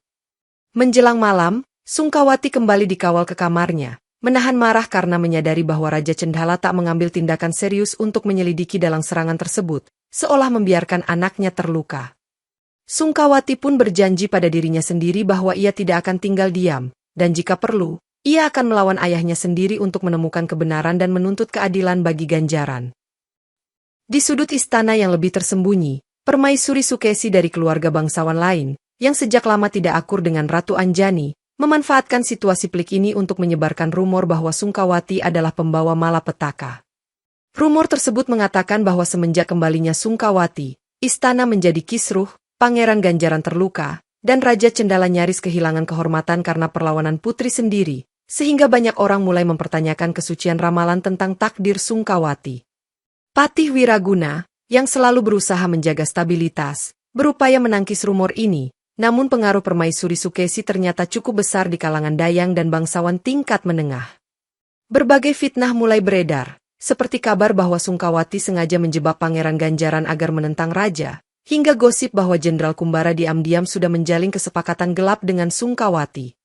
Menjelang malam, Sungkawati kembali dikawal ke kamarnya, menahan marah karena menyadari bahwa Raja Cendhala tak mengambil tindakan serius untuk menyelidiki dalang serangan tersebut, seolah membiarkan anaknya terluka. Sungkawati pun berjanji pada dirinya sendiri bahwa ia tidak akan tinggal diam, dan jika perlu, ia akan melawan ayahnya sendiri untuk menemukan kebenaran dan menuntut keadilan bagi Ganjaran. Di sudut istana yang lebih tersembunyi, permaisuri Sukesi dari keluarga bangsawan lain, yang sejak lama tidak akur dengan Ratu Anjani, memanfaatkan situasi pelik ini untuk menyebarkan rumor bahwa Sungkawati adalah pembawa malapetaka. Rumor tersebut mengatakan bahwa semenjak kembalinya Sungkawati, istana menjadi kisruh, Pangeran Ganjaran terluka, dan Raja Cendhala nyaris kehilangan kehormatan karena perlawanan putri sendiri, sehingga banyak orang mulai mempertanyakan kesucian ramalan tentang takdir Sungkawati. Patih Wiraguna, yang selalu berusaha menjaga stabilitas, berupaya menangkis rumor ini, namun pengaruh Permaisuri Sukesi ternyata cukup besar di kalangan dayang dan bangsawan tingkat menengah. Berbagai fitnah mulai beredar, seperti kabar bahwa Sungkawati sengaja menjebak Pangeran Ganjaran agar menentang raja, hingga gosip bahwa Jenderal Kumbara diam-diam sudah menjalin kesepakatan gelap dengan Sungkawati.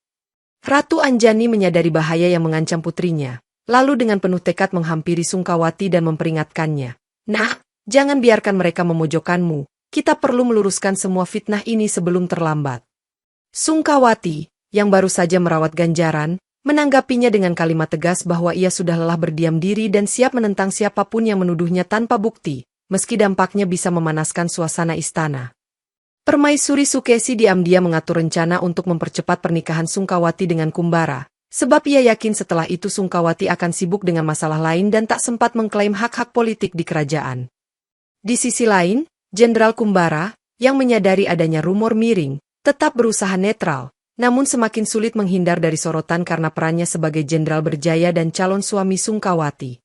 Ratu Anjani menyadari bahaya yang mengancam putrinya, lalu dengan penuh tekad menghampiri Sungkawati dan memperingatkannya. Nah, jangan biarkan mereka memojokkanmu, kita perlu meluruskan semua fitnah ini sebelum terlambat. Sungkawati, yang baru saja merawat Ganjaran, menanggapinya dengan kalimat tegas bahwa ia sudah lelah berdiam diri dan siap menentang siapapun yang menuduhnya tanpa bukti, meski dampaknya bisa memanaskan suasana istana. Permaisuri Sukesi diam-diam mengatur rencana untuk mempercepat pernikahan Sungkawati dengan Kumbara, sebab ia yakin setelah itu Sungkawati akan sibuk dengan masalah lain dan tak sempat mengklaim hak-hak politik di kerajaan. Di sisi lain, Jenderal Kumbara, yang menyadari adanya rumor miring, tetap berusaha netral, namun semakin sulit menghindar dari sorotan karena perannya sebagai jenderal berjaya dan calon suami Sungkawati.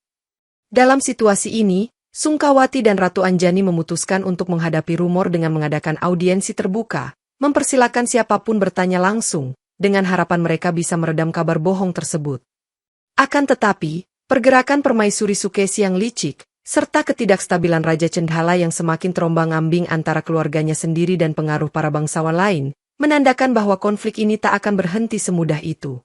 Dalam situasi ini, Sungkawati dan Ratu Anjani memutuskan untuk menghadapi rumor dengan mengadakan audiensi terbuka, mempersilakan siapapun bertanya langsung, dengan harapan mereka bisa meredam kabar bohong tersebut. Akan tetapi, pergerakan Permaisuri Sukesi yang licik, serta ketidakstabilan Raja Cendhala yang semakin terombang-ambing antara keluarganya sendiri dan pengaruh para bangsawan lain, menandakan bahwa konflik ini tak akan berhenti semudah itu.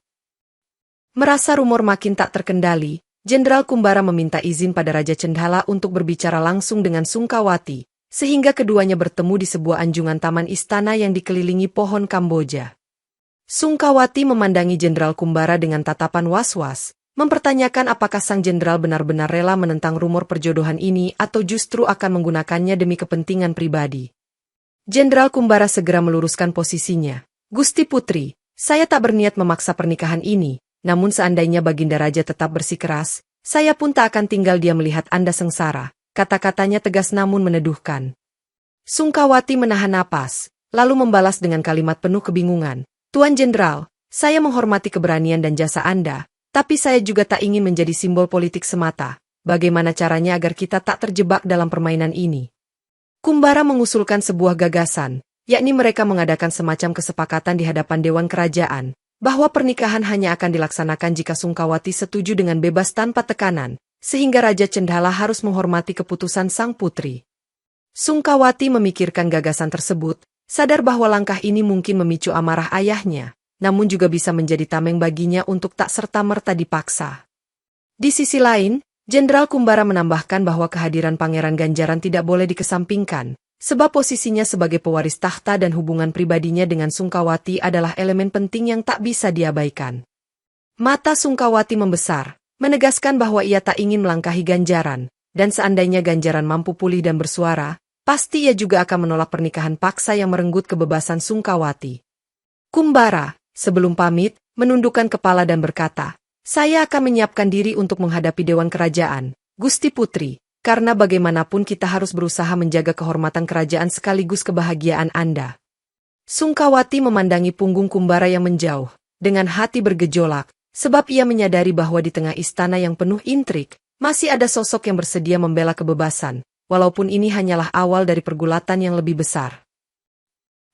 Merasa rumor makin tak terkendali, Jenderal Kumbara meminta izin pada Raja Cendhala untuk berbicara langsung dengan Sungkawati, sehingga keduanya bertemu di sebuah anjungan taman istana yang dikelilingi pohon Kamboja. Sungkawati memandangi Jenderal Kumbara dengan tatapan was-was, mempertanyakan apakah sang jenderal benar-benar rela menentang rumor perjodohan ini atau justru akan menggunakannya demi kepentingan pribadi. Jenderal Kumbara segera meluruskan posisinya. Gusti Putri, saya tak berniat memaksa pernikahan ini, namun seandainya Baginda Raja tetap bersikeras, saya pun tak akan tinggal diam melihat Anda sengsara, kata-katanya tegas namun meneduhkan. Sungkawati menahan napas, lalu membalas dengan kalimat penuh kebingungan. Tuan Jenderal, saya menghormati keberanian dan jasa Anda, tapi saya juga tak ingin menjadi simbol politik semata. Bagaimana caranya agar kita tak terjebak dalam permainan ini? Kumbara mengusulkan sebuah gagasan, yakni mereka mengadakan semacam kesepakatan di hadapan Dewan Kerajaan, bahwa pernikahan hanya akan dilaksanakan jika Sungkawati setuju dengan bebas tanpa tekanan, sehingga Raja Cendhala harus menghormati keputusan sang putri. Sungkawati memikirkan gagasan tersebut, sadar bahwa langkah ini mungkin memicu amarah ayahnya, namun juga bisa menjadi tameng baginya untuk tak serta-merta dipaksa. Di sisi lain, Jenderal Kumbara menambahkan bahwa kehadiran Pangeran Ganjaran tidak boleh dikesampingkan, sebab posisinya sebagai pewaris tahta dan hubungan pribadinya dengan Sungkawati adalah elemen penting yang tak bisa diabaikan. Mata Sungkawati membesar, menegaskan bahwa ia tak ingin melangkahi Ganjaran, dan seandainya Ganjaran mampu pulih dan bersuara, pasti ia juga akan menolak pernikahan paksa yang merenggut kebebasan Sungkawati. Kumbara, sebelum pamit, menundukkan kepala dan berkata, saya akan menyiapkan diri untuk menghadapi Dewan Kerajaan, Gusti Putri, karena bagaimanapun kita harus berusaha menjaga kehormatan kerajaan sekaligus kebahagiaan Anda. Sungkawati memandangi punggung Kumbara yang menjauh, dengan hati bergejolak, sebab ia menyadari bahwa di tengah istana yang penuh intrik, masih ada sosok yang bersedia membela kebebasan, walaupun ini hanyalah awal dari pergulatan yang lebih besar.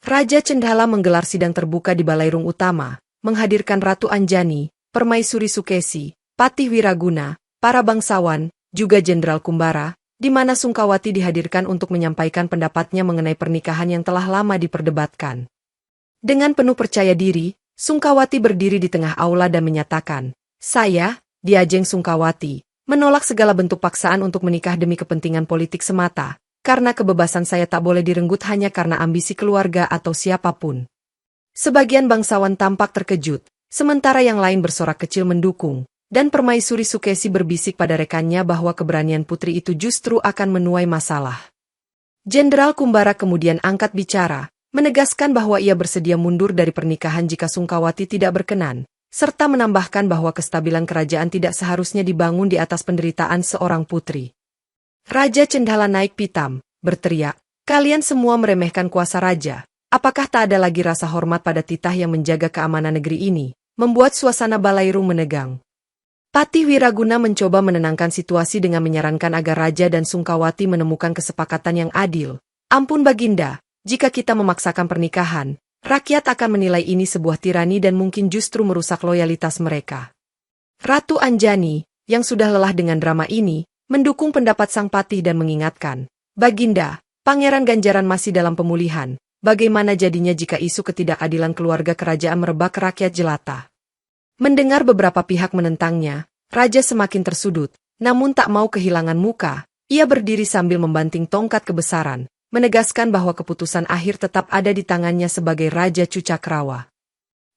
Raja Cendhala menggelar sidang terbuka di Balairung Utama, menghadirkan Ratu Anjani, Permaisuri Sukesi, Patih Wiraguna, para bangsawan, juga Jenderal Kumbara, di mana Sungkawati dihadirkan untuk menyampaikan pendapatnya mengenai pernikahan yang telah lama diperdebatkan. Dengan penuh percaya diri, Sungkawati berdiri di tengah aula dan menyatakan, saya, Diajeng Sungkawati, menolak segala bentuk paksaan untuk menikah demi kepentingan politik semata, karena kebebasan saya tak boleh direnggut hanya karena ambisi keluarga atau siapapun. Sebagian bangsawan tampak terkejut, sementara yang lain bersorak kecil mendukung, dan Permaisuri Sukesi berbisik pada rekannya bahwa keberanian putri itu justru akan menuai masalah. Jenderal Kumbara kemudian angkat bicara, menegaskan bahwa ia bersedia mundur dari pernikahan jika Sungkawati tidak berkenan, serta menambahkan bahwa kestabilan kerajaan tidak seharusnya dibangun di atas penderitaan seorang putri. Raja Cendhala naik pitam, berteriak, "Kalian semua meremehkan kuasa raja. Apakah tak ada lagi rasa hormat pada titah yang menjaga keamanan negeri ini?" Membuat suasana balairung menegang. Patih Wiraguna mencoba menenangkan situasi dengan menyarankan agar raja dan Sungkawati menemukan kesepakatan yang adil. "Ampun Baginda, jika kita memaksakan pernikahan, rakyat akan menilai ini sebuah tirani dan mungkin justru merusak loyalitas mereka." Ratu Anjani, yang sudah lelah dengan drama ini, mendukung pendapat Sang Patih dan mengingatkan, "Baginda, Pangeran Ganjaran masih dalam pemulihan. Bagaimana jadinya jika isu ketidakadilan keluarga kerajaan merebak ke rakyat jelata?" Mendengar beberapa pihak menentangnya, raja semakin tersudut, namun tak mau kehilangan muka. Ia berdiri sambil membanting tongkat kebesaran, menegaskan bahwa keputusan akhir tetap ada di tangannya sebagai Raja Cucakrawa.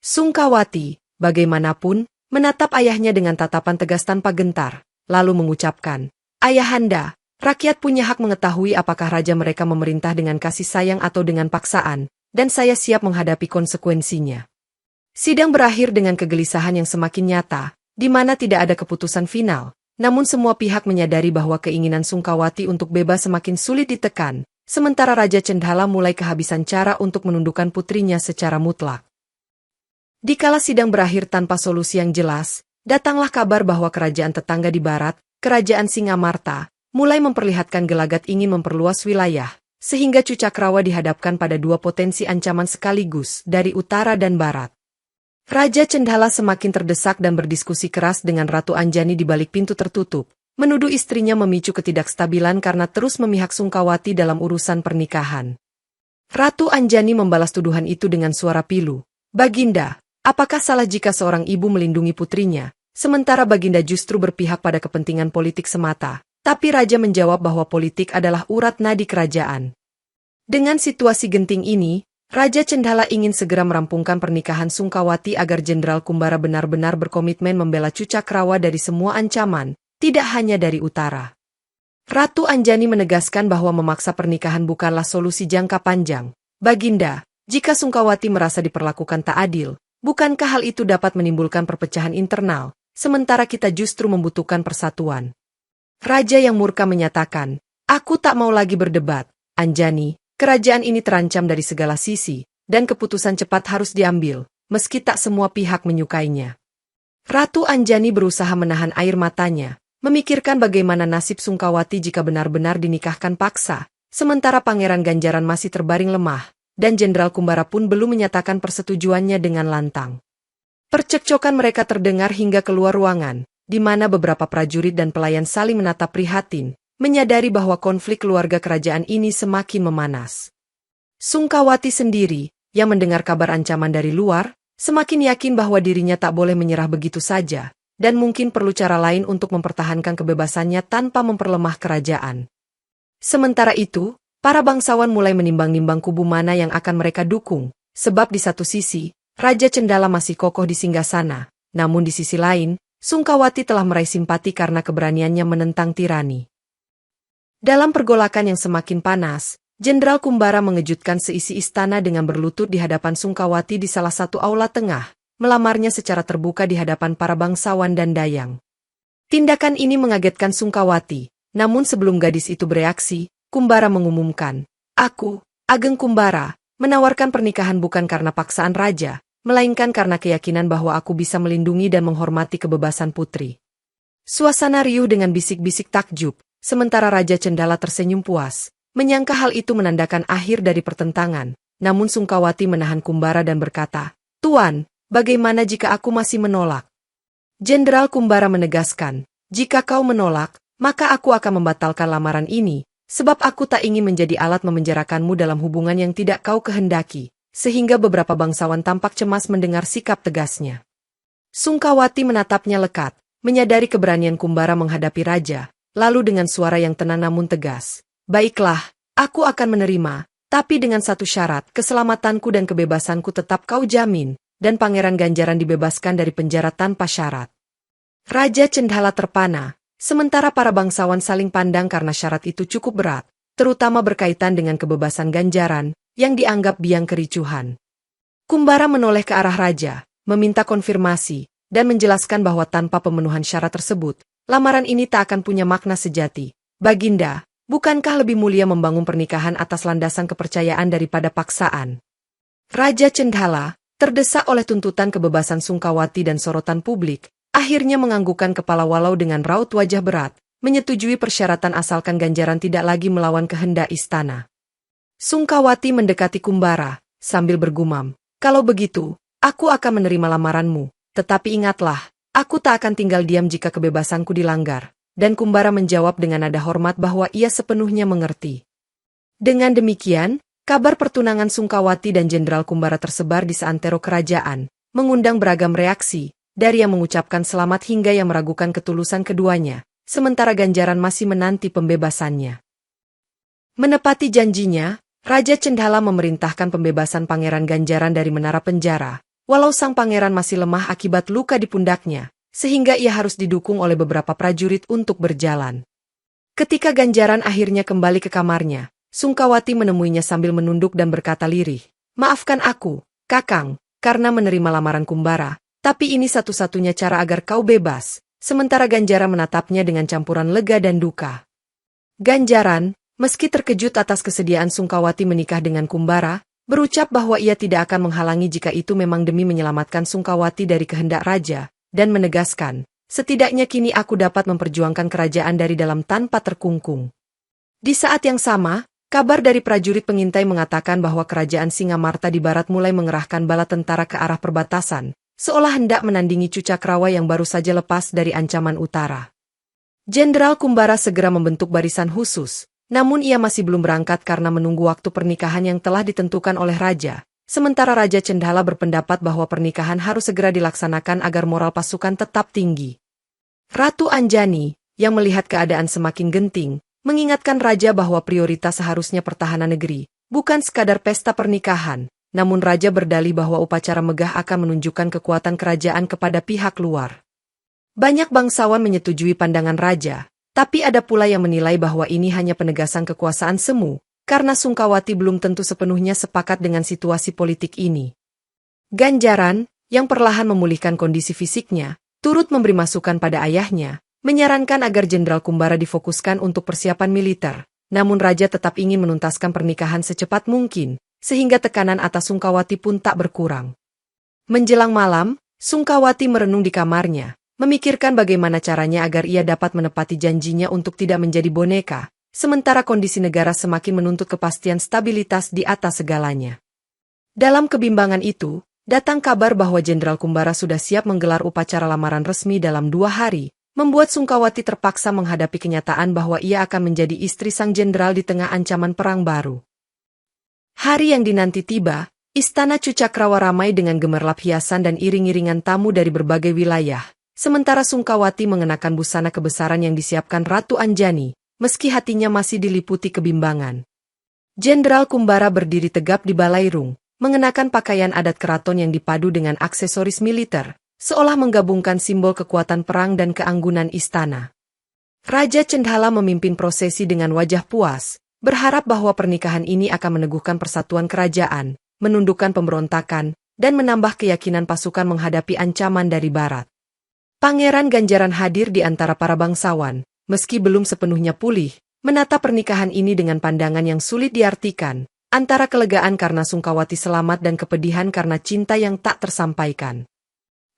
Sungkawati, bagaimanapun, menatap ayahnya dengan tatapan tegas tanpa gentar, lalu mengucapkan, "Ayahanda, rakyat punya hak mengetahui apakah raja mereka memerintah dengan kasih sayang atau dengan paksaan, dan saya siap menghadapi konsekuensinya." Sidang berakhir dengan kegelisahan yang semakin nyata, di mana tidak ada keputusan final, namun semua pihak menyadari bahwa keinginan Sungkawati untuk bebas semakin sulit ditekan, sementara Raja Cendhala mulai kehabisan cara untuk menundukkan putrinya secara mutlak. Dikala sidang berakhir tanpa solusi yang jelas, datanglah kabar bahwa kerajaan tetangga di barat, Kerajaan Singamarta, mulai memperlihatkan gelagat ingin memperluas wilayah, sehingga Cucakrawa dihadapkan pada dua potensi ancaman sekaligus dari utara dan barat. Raja Cendhala semakin terdesak dan berdiskusi keras dengan Ratu Anjani di balik pintu tertutup, menuduh istrinya memicu ketidakstabilan karena terus memihak Sungkawati dalam urusan pernikahan. Ratu Anjani membalas tuduhan itu dengan suara pilu, "Baginda, apakah salah jika seorang ibu melindungi putrinya, sementara Baginda justru berpihak pada kepentingan politik semata?" Tapi raja menjawab bahwa politik adalah urat nadi kerajaan. Dengan situasi genting ini, Raja Cendhala ingin segera merampungkan pernikahan Sungkawati agar Jenderal Kumbara benar-benar berkomitmen membela Cucakrawa dari semua ancaman, tidak hanya dari utara. Ratu Anjani menegaskan bahwa memaksa pernikahan bukanlah solusi jangka panjang. "Baginda, jika Sungkawati merasa diperlakukan tak adil, bukankah hal itu dapat menimbulkan perpecahan internal, sementara kita justru membutuhkan persatuan?" Raja yang murka menyatakan, "Aku tak mau lagi berdebat, Anjani. Kerajaan ini terancam dari segala sisi, dan keputusan cepat harus diambil, meski tak semua pihak menyukainya." Ratu Anjani berusaha menahan air matanya, memikirkan bagaimana nasib Sungkawati jika benar-benar dinikahkan paksa, sementara Pangeran Ganjaran masih terbaring lemah, dan Jenderal Kumbara pun belum menyatakan persetujuannya dengan lantang. Percekcokan mereka terdengar hingga keluar ruangan, di mana beberapa prajurit dan pelayan saling menatap prihatin, menyadari bahwa konflik keluarga kerajaan ini semakin memanas. Sungkawati sendiri, yang mendengar kabar ancaman dari luar, semakin yakin bahwa dirinya tak boleh menyerah begitu saja, dan mungkin perlu cara lain untuk mempertahankan kebebasannya tanpa memperlemah kerajaan. Sementara itu, para bangsawan mulai menimbang-nimbang kubu mana yang akan mereka dukung, sebab di satu sisi, Raja Cendhala masih kokoh di singgasana, namun di sisi lain, Sungkawati telah meraih simpati karena keberaniannya menentang tirani. Dalam pergolakan yang semakin panas, Jenderal Kumbara mengejutkan seisi istana dengan berlutut di hadapan Sungkawati di salah satu aula tengah, melamarnya secara terbuka di hadapan para bangsawan dan dayang. Tindakan ini mengagetkan Sungkawati, namun sebelum gadis itu bereaksi, Kumbara mengumumkan, "Aku, Ageng Kumbara, menawarkan pernikahan bukan karena paksaan raja, melainkan karena keyakinan bahwa aku bisa melindungi dan menghormati kebebasan putri." Suasana riuh dengan bisik-bisik takjub. Sementara Raja Cendhala tersenyum puas, menyangka hal itu menandakan akhir dari pertentangan, namun Sungkawati menahan Kumbara dan berkata, "Tuan, bagaimana jika aku masih menolak?" Jenderal Kumbara menegaskan, "Jika kau menolak, maka aku akan membatalkan lamaran ini, sebab aku tak ingin menjadi alat memenjarakanmu dalam hubungan yang tidak kau kehendaki," sehingga beberapa bangsawan tampak cemas mendengar sikap tegasnya. Sungkawati menatapnya lekat, menyadari keberanian Kumbara menghadapi raja. Lalu dengan suara yang tenang namun tegas, "Baiklah, aku akan menerima, tapi dengan satu syarat, keselamatanku dan kebebasanku tetap kau jamin, dan Pangeran Ganjaran dibebaskan dari penjara tanpa syarat." Raja Cendhala terpana, sementara para bangsawan saling pandang karena syarat itu cukup berat, terutama berkaitan dengan kebebasan Ganjaran, yang dianggap biang kericuhan. Kumbara menoleh ke arah raja, meminta konfirmasi, dan menjelaskan bahwa tanpa pemenuhan syarat tersebut, lamaran ini tak akan punya makna sejati. Baginda, bukankah lebih mulia membangun pernikahan atas landasan kepercayaan daripada paksaan? Raja Cendhala, terdesak oleh tuntutan kebebasan Sungkawati dan sorotan publik, akhirnya menganggukkan kepala walau dengan raut wajah berat, menyetujui persyaratan asalkan Ganjaran tidak lagi melawan kehendak istana. Sungkawati mendekati Kumbara, sambil bergumam, "Kalau begitu, aku akan menerima lamaranmu, tetapi ingatlah, aku tak akan tinggal diam jika kebebasanku dilanggar." Dan Kumbara menjawab dengan nada hormat bahwa ia sepenuhnya mengerti. Dengan demikian, kabar pertunangan Sungkawati dan Jenderal Kumbara tersebar di seantero kerajaan, mengundang beragam reaksi, dari yang mengucapkan selamat hingga yang meragukan ketulusan keduanya, sementara Ganjaran masih menanti pembebasannya. Menepati janjinya, Raja Cendhala memerintahkan pembebasan Pangeran Ganjaran dari menara penjara, walau sang pangeran masih lemah akibat luka di pundaknya, sehingga ia harus didukung oleh beberapa prajurit untuk berjalan. Ketika Ganjaran akhirnya kembali ke kamarnya, Sungkawati menemuinya sambil menunduk dan berkata lirih, "Maafkan aku, Kakang, karena menerima lamaran Kumbara, tapi ini satu-satunya cara agar kau bebas." Sementara Ganjaran menatapnya dengan campuran lega dan duka. Ganjaran, meski terkejut atas kesediaan Sungkawati menikah dengan Kumbara, berucap bahwa ia tidak akan menghalangi jika itu memang demi menyelamatkan Sungkawati dari kehendak raja, dan menegaskan, "Setidaknya kini aku dapat memperjuangkan kerajaan dari dalam tanpa terkungkung." Di saat yang sama, kabar dari prajurit pengintai mengatakan bahwa kerajaan Singamarta di barat mulai mengerahkan bala tentara ke arah perbatasan, seolah hendak menandingi Cucakrawa yang baru saja lepas dari ancaman utara. Jenderal Kumbara segera membentuk barisan khusus, namun ia masih belum berangkat karena menunggu waktu pernikahan yang telah ditentukan oleh raja. Sementara Raja Cendhala berpendapat bahwa pernikahan harus segera dilaksanakan agar moral pasukan tetap tinggi. Ratu Anjani, yang melihat keadaan semakin genting, mengingatkan raja bahwa prioritas seharusnya pertahanan negeri, bukan sekadar pesta pernikahan. Namun raja berdalih bahwa upacara megah akan menunjukkan kekuatan kerajaan kepada pihak luar. Banyak bangsawan menyetujui pandangan raja, tapi ada pula yang menilai bahwa ini hanya penegasan kekuasaan semu, karena Sungkawati belum tentu sepenuhnya sepakat dengan situasi politik ini. Ganjaran, yang perlahan memulihkan kondisi fisiknya, turut memberi masukan pada ayahnya, menyarankan agar Jenderal Kumbara difokuskan untuk persiapan militer, namun raja tetap ingin menuntaskan pernikahan secepat mungkin, sehingga tekanan atas Sungkawati pun tak berkurang. Menjelang malam, Sungkawati merenung di kamarnya, memikirkan bagaimana caranya agar ia dapat menepati janjinya untuk tidak menjadi boneka, sementara kondisi negara semakin menuntut kepastian stabilitas di atas segalanya. Dalam kebimbangan itu, datang kabar bahwa Jenderal Kumbara sudah siap menggelar upacara lamaran resmi dalam 2 hari, membuat Sungkawati terpaksa menghadapi kenyataan bahwa ia akan menjadi istri sang jenderal di tengah ancaman perang baru. Hari yang dinanti tiba, Istana Cucakrawa ramai dengan gemerlap hiasan dan iring-iringan tamu dari berbagai wilayah, sementara Sungkawati mengenakan busana kebesaran yang disiapkan Ratu Anjani, meski hatinya masih diliputi kebimbangan. Jenderal Kumbara berdiri tegap di balairung, mengenakan pakaian adat keraton yang dipadu dengan aksesoris militer, seolah menggabungkan simbol kekuatan perang dan keanggunan istana. Raja Cendhala memimpin prosesi dengan wajah puas, berharap bahwa pernikahan ini akan meneguhkan persatuan kerajaan, menundukkan pemberontakan, dan menambah keyakinan pasukan menghadapi ancaman dari barat. Pangeran Ganjaran hadir di antara para bangsawan, meski belum sepenuhnya pulih, menatap pernikahan ini dengan pandangan yang sulit diartikan, antara kelegaan karena Sungkawati selamat dan kepedihan karena cinta yang tak tersampaikan.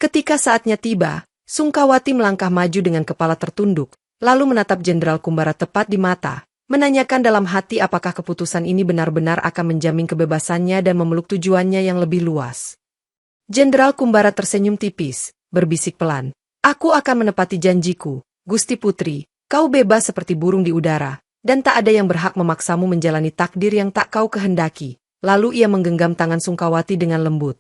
Ketika saatnya tiba, Sungkawati melangkah maju dengan kepala tertunduk, lalu menatap Jenderal Kumbara tepat di mata, menanyakan dalam hati apakah keputusan ini benar-benar akan menjamin kebebasannya dan memeluk tujuannya yang lebih luas. Jenderal Kumbara tersenyum tipis, berbisik pelan, "Aku akan menepati janjiku, Gusti Putri, kau bebas seperti burung di udara, dan tak ada yang berhak memaksamu menjalani takdir yang tak kau kehendaki." Lalu ia menggenggam tangan Sungkawati dengan lembut.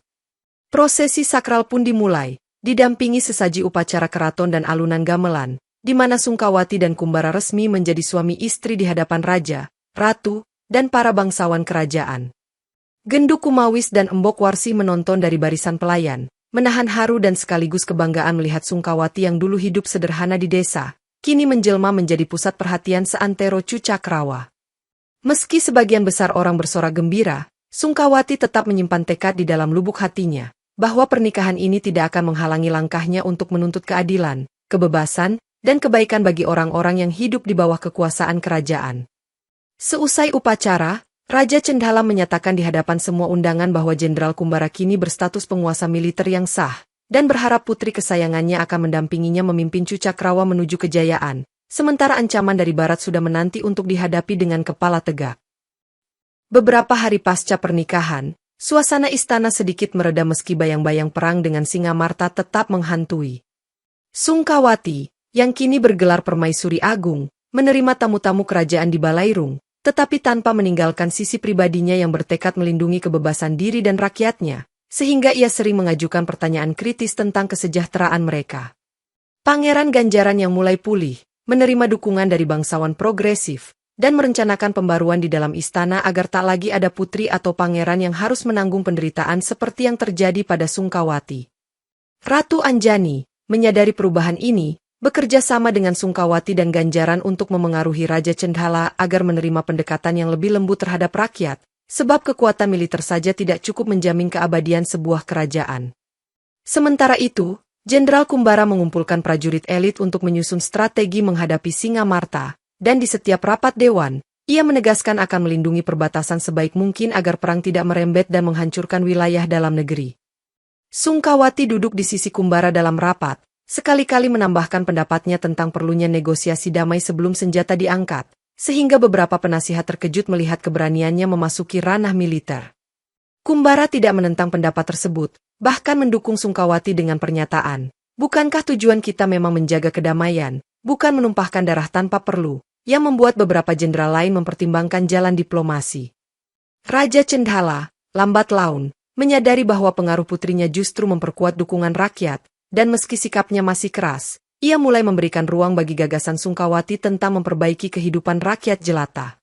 Prosesi sakral pun dimulai, didampingi sesaji upacara keraton dan alunan gamelan, di mana Sungkawati dan Kumbara resmi menjadi suami istri di hadapan raja, ratu, dan para bangsawan kerajaan. Genduk Kumawis dan Embok Warsi menonton dari barisan pelayan, menahan haru dan sekaligus kebanggaan melihat Sungkawati yang dulu hidup sederhana di desa, kini menjelma menjadi pusat perhatian seantero Cucakrawa. Meski sebagian besar orang bersorak gembira, Sungkawati tetap menyimpan tekad di dalam lubuk hatinya, bahwa pernikahan ini tidak akan menghalangi langkahnya untuk menuntut keadilan, kebebasan, dan kebaikan bagi orang-orang yang hidup di bawah kekuasaan kerajaan. Seusai upacara, Raja Cendhala menyatakan di hadapan semua undangan bahwa Jenderal Kumbara kini berstatus penguasa militer yang sah, dan berharap putri kesayangannya akan mendampinginya memimpin Cucakrawa menuju kejayaan, sementara ancaman dari barat sudah menanti untuk dihadapi dengan kepala tegak. Beberapa hari pasca pernikahan, suasana istana sedikit mereda meski bayang-bayang perang dengan Singamarta tetap menghantui. Sungkawati, yang kini bergelar Permaisuri Agung, menerima tamu-tamu kerajaan di Balairung, tetapi tanpa meninggalkan sisi pribadinya yang bertekad melindungi kebebasan diri dan rakyatnya, sehingga ia sering mengajukan pertanyaan kritis tentang kesejahteraan mereka. Pangeran Ganjaran yang mulai pulih, menerima dukungan dari bangsawan progresif, dan merencanakan pembaruan di dalam istana agar tak lagi ada putri atau pangeran yang harus menanggung penderitaan seperti yang terjadi pada Sungkawati. Ratu Anjani, menyadari perubahan ini, bekerja sama dengan Sungkawati dan Ganjaran untuk memengaruhi Raja Cendhala agar menerima pendekatan yang lebih lembut terhadap rakyat, sebab kekuatan militer saja tidak cukup menjamin keabadian sebuah kerajaan. Sementara itu, Jenderal Kumbara mengumpulkan prajurit elit untuk menyusun strategi menghadapi Singamarta, dan di setiap rapat dewan, ia menegaskan akan melindungi perbatasan sebaik mungkin agar perang tidak merembet dan menghancurkan wilayah dalam negeri. Sungkawati duduk di sisi Kumbara dalam rapat, sekali-kali menambahkan pendapatnya tentang perlunya negosiasi damai sebelum senjata diangkat, sehingga beberapa penasihat terkejut melihat keberaniannya memasuki ranah militer. Kumbara tidak menentang pendapat tersebut, bahkan mendukung Sungkawati dengan pernyataan, "Bukankah tujuan kita memang menjaga kedamaian, bukan menumpahkan darah tanpa perlu?" yang membuat beberapa jenderal lain mempertimbangkan jalan diplomasi. Raja Cendhala, lambat laun, menyadari bahwa pengaruh putrinya justru memperkuat dukungan rakyat, dan meski sikapnya masih keras, ia mulai memberikan ruang bagi gagasan Sungkawati tentang memperbaiki kehidupan rakyat jelata.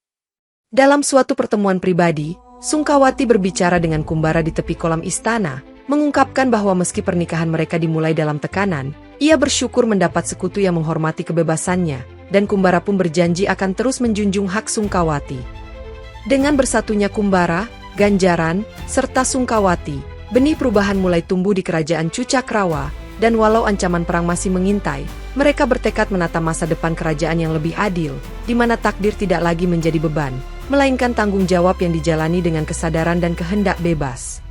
Dalam suatu pertemuan pribadi, Sungkawati berbicara dengan Kumbara di tepi kolam istana, mengungkapkan bahwa meski pernikahan mereka dimulai dalam tekanan, ia bersyukur mendapat sekutu yang menghormati kebebasannya, dan Kumbara pun berjanji akan terus menjunjung hak Sungkawati. Dengan bersatunya Kumbara, Ganjaran, serta Sungkawati, benih perubahan mulai tumbuh di kerajaan Cucakrawa, dan walau ancaman perang masih mengintai, mereka bertekad menata masa depan kerajaan yang lebih adil, di mana takdir tidak lagi menjadi beban, melainkan tanggung jawab yang dijalani dengan kesadaran dan kehendak bebas.